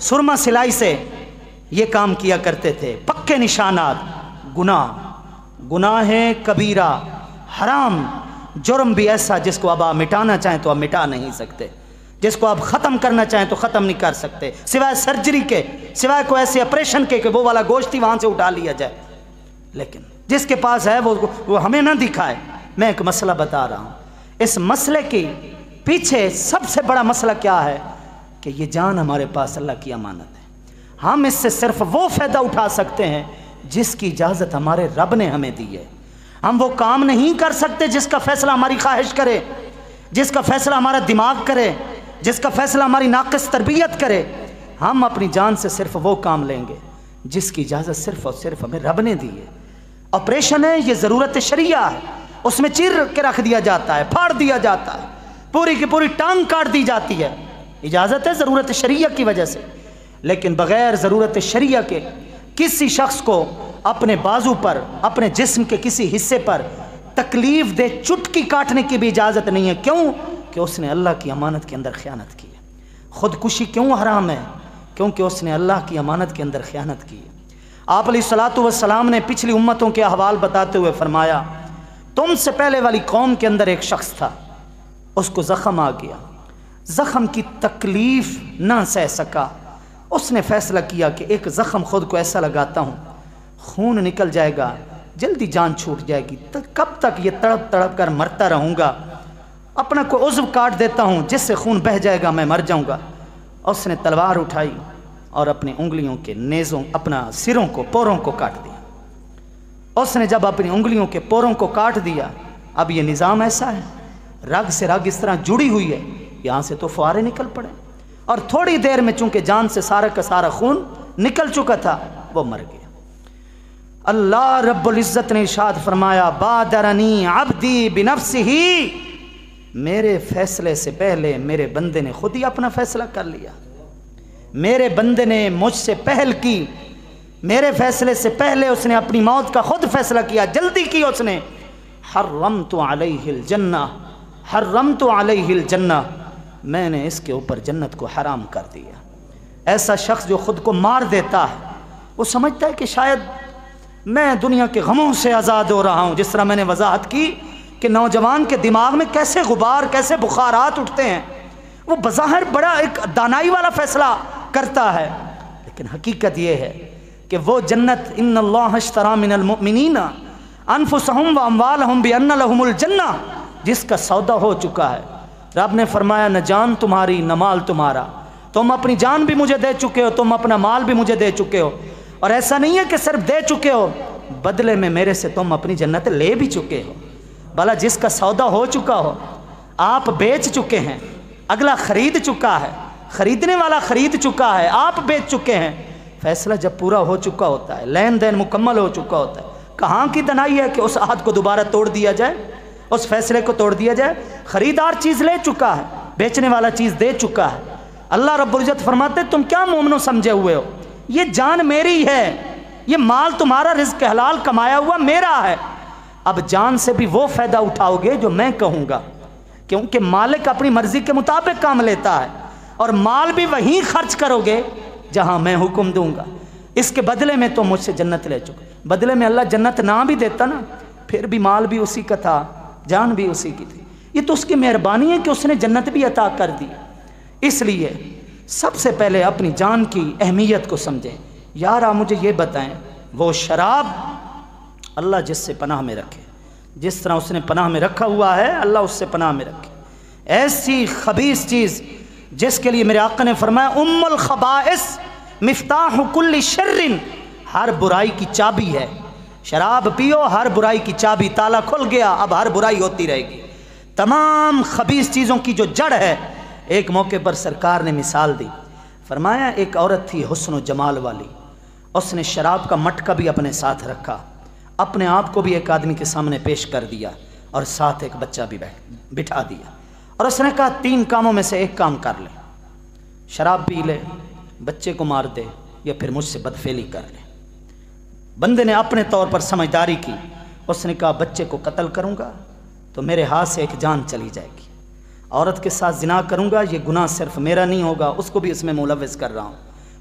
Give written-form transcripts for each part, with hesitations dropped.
سرما سلائی سے یہ کام کیا کرتے تھے. پکے نشانات. گناہ کبیرہ، حرام، جرم بھی ایسا جس کو اب آپ مٹانا چاہیں تو آپ مٹا نہیں سکتے، جس کو آپ ختم کرنا چاہیں تو ختم نہیں کر سکتے، سوائے سرجری کے، سوائے کوئی ایسے آپریشن کے کہ وہ والا گوشت ہی وہاں سے اٹھا لیا جائے. لیکن جس کے پاس ہے وہ ہمیں نہ دکھائے. میں ایک مسئلہ بتا رہا ہوں. اس مسئلے کے پیچھے سب سے بڑا مسئلہ کیا ہے کہ یہ جان ہمارے پاس اللہ کی امانت ہے. ہم اس سے صرف وہ فائدہ اٹھا سکتے ہیں جس کی اجازت ہمارے رب نے ہمیں دی ہے. ہم وہ کام نہیں کر سکتے جس کا فیصلہ ہماری خواہش کرے، جس کا فیصلہ ہمارا دماغ کرے، جس کا فیصلہ ہماری ناقص تربیت کرے. ہم اپنی جان سے صرف وہ کام لیں گے جس کی اجازت صرف اور صرف ہمیں رب نے دی ہے. آپریشن ہے، یہ ضرورت شریعہ ہے، اس میں چیر کے رکھ دیا جاتا ہے، پھاڑ دیا جاتا ہے، پوری کی پوری ٹانگ کاٹ دی جاتی ہے. اجازت ہے ضرورت شریعہ کی وجہ سے. لیکن بغیر ضرورت شریعہ کے کسی شخص کو اپنے بازو پر، اپنے جسم کے کسی حصے پر تکلیف دے چٹکی کاٹنے کی بھی اجازت نہیں ہے. کیوں؟ کہ اس نے اللہ کی امانت کے اندر خیانت کی ہے. خودکشی کیوں حرام ہے؟ کیونکہ اس نے اللہ کی امانت کے اندر خیانت کی ہے. آپ علیہ الصلوۃ والسلام نے پچھلی امتوں کے احوال بتاتے ہوئے فرمایا تم سے پہلے والی قوم کے اندر ایک شخص تھا، اس کو زخم آ گیا، زخم کی تکلیف نہ سہ سکا. اس نے فیصلہ کیا کہ ایک زخم خود کو ایسا لگاتا ہوں خون نکل جائے گا، جلدی جان چھوٹ جائے گی، کب تک یہ تڑپ تڑپ کر مرتا رہوں گا، اپنا کوئی عضو کاٹ دیتا ہوں جس سے خون بہہ جائے گا، میں مر جاؤں گا. اس نے تلوار اٹھائی اور اپنی انگلیوں کے نیزوں، اپنا سروں کو، پوروں کو کاٹ دیا. اس نے جب اپنی انگلیوں کے پوروں کو کاٹ دیا، اب یہ نظام ایسا ہے، رگ سے رگ اس طرح جڑی ہوئی ہے، یہاں سے تو فوارے نکل پڑے، اور تھوڑی دیر میں چونکہ جان سے سارا کا سارا خون نکل چکا تھا، وہ مر گیا. اللہ رب العزت نے ارشاد فرمایا بادرنی عبدی بنفسہ، میرے فیصلے سے پہلے میرے بندے نے خود ہی اپنا فیصلہ کر لیا. میرے بندے نے مجھ سے پہل کی، میرے فیصلے سے پہلے اس نے اپنی موت کا خود فیصلہ کیا، جلدی کی اس نے. حرمت علیہ الجنہ، حرمت علیہ الجنہ، میں نے اس کے اوپر جنت کو حرام کر دیا. ایسا شخص جو خود کو مار دیتا ہے، وہ سمجھتا ہے کہ شاید میں دنیا کے غموں سے آزاد ہو رہا ہوں. جس طرح میں نے وضاحت کی کہ نوجوان کے دماغ میں کیسے غبار، کیسے بخارات اٹھتے ہیں. وہ بظاہر بڑا ایک دانائی والا فیصلہ کرتا ہے، لیکن حقیقت یہ ہے کہ وہ جنت، ان اللہ اشتری من المؤمنین انفسہم واموالہم بان لہم الجنہ، جس کا سودا ہو چکا ہے. رب نے فرمایا نہ جان تمہاری نہ مال تمہارا، تم اپنی جان بھی مجھے دے چکے ہو، تم اپنا مال بھی مجھے دے چکے ہو، اور ایسا نہیں ہے کہ صرف دے چکے ہو، بدلے میں میرے سے تم اپنی جنت لے بھی چکے ہو. بھلا جس کا سودا ہو چکا ہو، آپ بیچ چکے ہیں، اگلا خرید چکا ہے، خریدنے والا خرید چکا ہے، آپ بیچ چکے ہیں. فیصلہ جب پورا ہو چکا ہوتا ہے، لین دین مکمل ہو چکا ہوتا ہے، کہاں کی دنائی ہے کہ اس عہد کو دوبارہ توڑ دیا جائے، اس فیصلے کو توڑ دیا جائے. خریدار چیز لے چکا ہے، بیچنے والا چیز دے چکا ہے. اللہ رب العزت فرماتے تم کیا مومنوں سمجھے ہوئے ہو، یہ جان میری ہے، یہ مال تمہارا، رزق حلال کمایا ہوا میرا ہے. اب جان سے بھی وہ فائدہ اٹھاؤ گے جو میں کہوں گا، کیونکہ مالک اپنی مرضی کے مطابق کام لیتا ہے، اور مال بھی وہیں خرچ کرو گے جہاں میں حکم دوں گا. اس کے بدلے میں تو مجھ سے جنت لے چکے. بدلے میں اللہ جنت نہ بھی دیتا نا، پھر بھی مال بھی اسی کا تھا، جان بھی اسی کی تھی. یہ تو اس کی مہربانی ہے کہ اس نے جنت بھی عطا کر دی. اس لیے سب سے پہلے اپنی جان کی اہمیت کو سمجھیں. یار آپ مجھے یہ بتائیں، وہ شراب اللہ جس سے پناہ میں رکھے، جس طرح اس نے پناہ میں رکھا ہوا ہے، اللہ اس سے پناہ میں رکھے. ایسی خبیث چیز جس کے لیے میرے آقا نے فرمایا ام الخبائث مفتاح کل شر، ہر برائی کی چابی ہے. شراب پیو، ہر برائی کی چابی، تالا کھل گیا، اب ہر برائی ہوتی رہے گی. تمام خبیث چیزوں کی جو جڑ ہے. ایک موقع پر سرکار نے مثال دی، فرمایا ایک عورت تھی حسن و جمال والی، اس نے شراب کا مٹکا بھی اپنے ساتھ رکھا، اپنے آپ کو بھی ایک آدمی کے سامنے پیش کر دیا، اور ساتھ ایک بچہ بھی بٹھا دیا، اور اس نے کہا 3 کاموں میں سے ایک کام کر لے، شراب پی لے، بچے کو مار دے، یا پھر مجھ سے بدفعلی کر لے. بندے نے اپنے طور پر سمجھداری کی، اس نے کہا بچے کو قتل کروں گا تو میرے ہاتھ سے ایک جان چلی جائے گی، عورت کے ساتھ زنا کروں گا، یہ گناہ صرف میرا نہیں ہوگا، اس کو بھی اس میں ملوث کر رہا ہوں،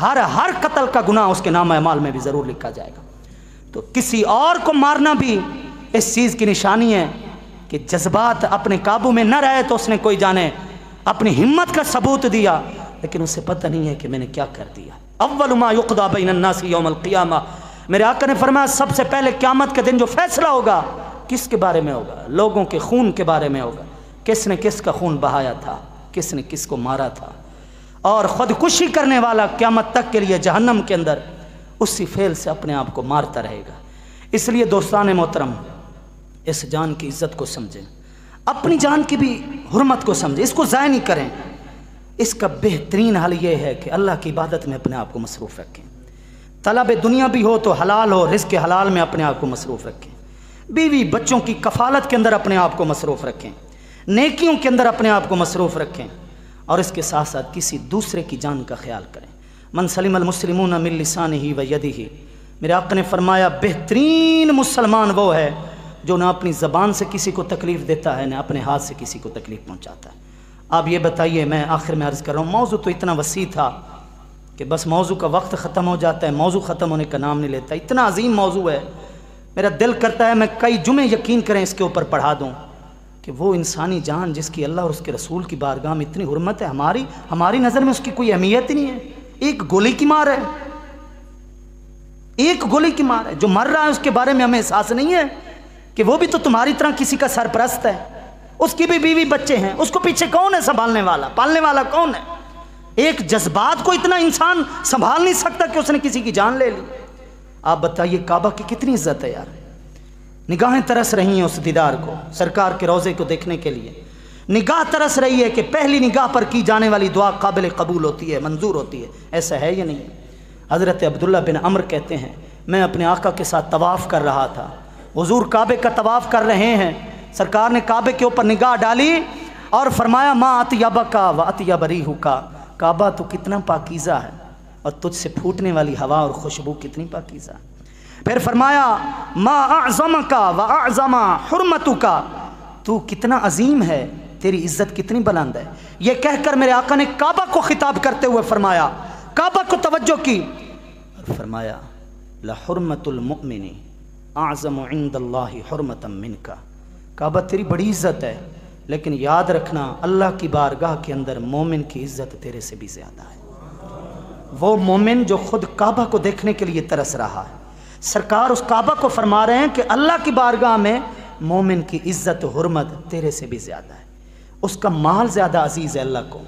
ہر قتل کا گناہ اس کے نام اعمال میں بھی ضرور لکھا جائے گا۔ تو کسی اور کو مارنا بھی اس چیز کی نشانی ہے کہ جذبات اپنے قابو میں نہ رہے، تو اس نے کوئی جانے اپنی ہمت کا ثبوت دیا، لیکن اسے پتہ نہیں ہے کہ میں نے کیا کر دیا۔ اول ما یقضی بین الناس یوم القیامہ، میرے آقا نے فرمایا سب سے پہلے قیامت کے دن جو فیصلہ ہوگا کس کے بارے میں ہوگا؟ لوگوں کے خون کے بارے میں ہوگا، کس نے کس کا خون بہایا تھا، کس نے کس کو مارا تھا۔ اور خودکشی کرنے والا قیامت تک کے لیے جہنم کے اندر اسی فعل سے اپنے آپ کو مارتا رہے گا۔ اس لیے دوستان محترم، اس جان کی عزت کو سمجھیں، اپنی جان کی بھی حرمت کو سمجھیں، اس کو ضائع نہیں کریں۔ اس کا بہترین حل یہ ہے کہ اللہ کی عبادت میں اپنے آپ کو مصروف رکھیں، طلب دنیا بھی ہو تو حلال ہو، رزق حلال میں اپنے آپ کو مصروف رکھیں، بیوی بچوں کی کفالت کے اندر اپنے آپ کو مصروف رکھیں، نیکیوں کے اندر اپنے آپ کو مصروف رکھیں، اور اس کے ساتھ ساتھ کسی دوسرے کی جان کا خیال کریں۔ من سلم المسلمون من لسانہ و یدہ، میرے آقا نے فرمایا بہترین مسلمان وہ ہے جو نہ اپنی زبان سے کسی کو تکلیف دیتا ہے، نہ اپنے ہاتھ سے کسی کو تکلیف پہنچاتا ہے۔ آپ یہ بتائیے، میں آخر میں عرض کر رہا ہوں، موضوع تو اتنا وسیع تھا کہ بس موضوع کا وقت ختم ہو جاتا ہے، موضوع ختم ہونے کا نام نہیں لیتا، اتنا عظیم موضوع ہے، میرا دل کرتا ہے میں کئی جمعے یقین کریں اس کے اوپر پڑھا دوں کہ وہ انسانی جان جس کی اللہ اور اس کے رسول کی بارگاہ میں اتنی حرمت ہے، ہماری نظر میں اس کی کوئی اہمیت ہی نہیں ہے۔ ایک گولی کی مار ہے، ایک گولی کی مار ہے، جو مر رہا ہے اس کے بارے میں ہمیں احساس نہیں ہے کہ وہ بھی تو تمہاری طرح کسی کا سرپرست ہے، اس کی بھی بیوی بچے ہیں، اس کو پیچھے کون ہے سنبھالنے والا، پالنے والا کون ہے؟ ایک جذبات کو اتنا انسان سنبھال نہیں سکتا کہ اس نے کسی کی جان لے لی۔ آپ بتائیے کعبہ کی کتنی عزت ہے یار، نگاہیں ترس رہی ہیں اس دیدار کو، سرکار کے روضے کو دیکھنے کے لیے نگاہ ترس رہی ہے کہ پہلی نگاہ پر کی جانے والی دعا قابل قبول ہوتی ہے، منظور ہوتی ہے، ایسا ہے یا نہیں؟ حضرت عبداللہ بن عمر کہتے ہیں میں اپنے آقا کے ساتھ طواف کر رہا تھا، حضور کعبے کا طواف کر رہے ہیں، سرکار نے کعبے کے اوپر نگاہ ڈالی اور فرمایا ما اطیبک و اطیب ریحک، کعبہ تو کتنا پاکیزہ ہے اور تجھ سے پھوٹنے والی ہوا اور خوشبو کتنی پاکیزہ ہے۔ پھر فرمایا ما اعظمک و اعظم حرمتک، تو کتنا عظیم ہے، تیری عزت کتنی بلند ہے۔ یہ کہہ کر میرے آقا نے کعبہ کو خطاب کرتے ہوئے فرمایا، کعبہ کو توجہ کی اور فرمایا لحرمت المؤمن اعظم عند اللہ حرمتا منک، کعبہ تیری بڑی عزت ہے، لیکن یاد رکھنا اللہ کی بارگاہ کے اندر مومن کی عزت تیرے سے بھی زیادہ ہے۔ وہ مومن جو خود کعبہ کو دیکھنے کے لیے ترس رہا ہے، سرکار اس کعبہ کو فرما رہے ہیں کہ اللہ کی بارگاہ میں مومن کی عزت و حرمت تیرے سے بھی زیادہ ہے، اس کا مال زیادہ عزیز ہے اللہ کو،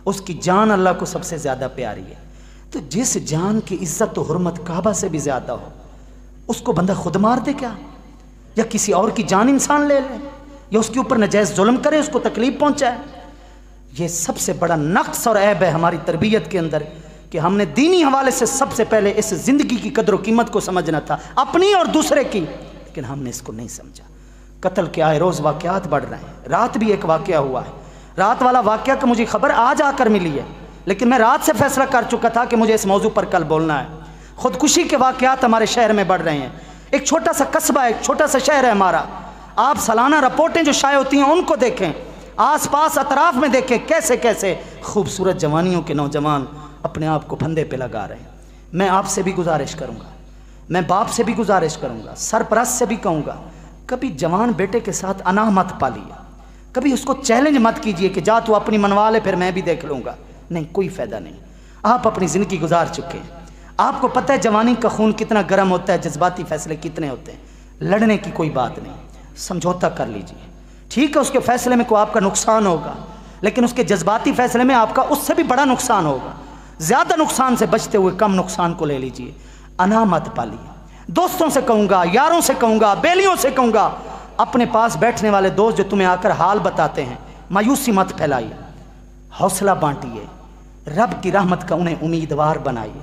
اس کی جان اللہ کو سب سے زیادہ پیاری ہے۔ تو جس جان کی عزت و حرمت کعبہ سے بھی زیادہ ہو، اس کو بندہ خود مار دے کیا، یا کسی اور کی جان انسان لے لے، یا اس کے اوپر ناجائز ظلم کرے، اس کو تکلیف پہنچائے؟ یہ سب سے بڑا نقص اور عیب ہے ہماری تربیت کے اندر کہ ہم نے دینی حوالے سے سب سے پہلے اس زندگی کی قدر و قیمت کو سمجھنا تھا، اپنی اور دوسرے کی، لیکن ہم نے اس کو نہیں سمجھا۔ قتل کے آئے روز واقعات بڑھ رہے ہیں، رات بھی ایک واقعہ ہوا ہے، رات والا واقعہ کا مجھے خبر آج آ کر ملی ہے، لیکن میں رات سے فیصلہ کر چکا تھا کہ مجھے اس موضوع پر کل بولنا ہے۔ خودکشی کے واقعات ہمارے شہر میں بڑھ رہے ہیں، ایک چھوٹا سا قصبہ ہے، ایک چھوٹا سا شہر ہے ہمارا، آپ سالانہ رپورٹیں جو شائع ہوتی ہیں ان کو دیکھیں، آس پاس اطراف میں دیکھیں کیسے کیسے خوبصورت جوانیوں کے نوجوان اپنے آپ کو پھندے پہ لگا رہے ہیں۔ میں آپ سے بھی گزارش کروں گا، میں باپ سے بھی گزارش کروں گا، سرپرست سے بھی کہوں گا، کبھی جوان بیٹے کے ساتھ انا مت پالیے، کبھی اس کو چیلنج مت کیجئے کہ جا تو اپنی منوا لے پھر میں بھی دیکھ لوں گا، نہیں، کوئی فائدہ نہیں۔ آپ اپنی زندگی گزار چکے ہیں، آپ کو پتہ ہے جوانی کا خون کتنا گرم ہوتا ہے، جذباتی فیصلے کتنے ہوتے ہیں، لڑنے کی کوئی بات نہیں، سمجھوتا کر لیجئے، ٹھیک ہے اس کے فیصلے میں کوئی آپ کا نقصان ہوگا، لیکن اس کے جذباتی فیصلے میں آپ کا اس سے بھی بڑا نقصان ہوگا، زیادہ نقصان سے بچتے ہوئے کم نقصان کو لے لیجئے، انا مت پالیے۔ دوستوں سے کہوں گا، یاروں سے کہوں گا، بیلیوں سے کہوں گا، اپنے پاس بیٹھنے والے دوست جو تمہیں آ کر حال بتاتے ہیں، مایوسی مت پھیلائیے، حوصلہ بانٹیے، رب کی رحمت کا انہیں امیدوار بنائیے،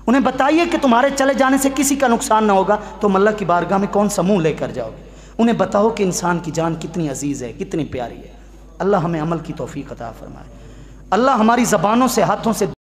انہیں بتائیے کہ تمہارے چلے جانے سے کسی کا نقصان نہ ہوگا، تم اللہ کی بارگاہ میں کون سا منہ لے کر جاؤ گے، انہیں بتاؤ کہ انسان کی جان کتنی عزیز ہے، کتنی پیاری ہے۔ اللہ ہمیں عمل کی توفیق عطا فرمائے، اللہ ہماری زبانوں سے، ہاتھوں سے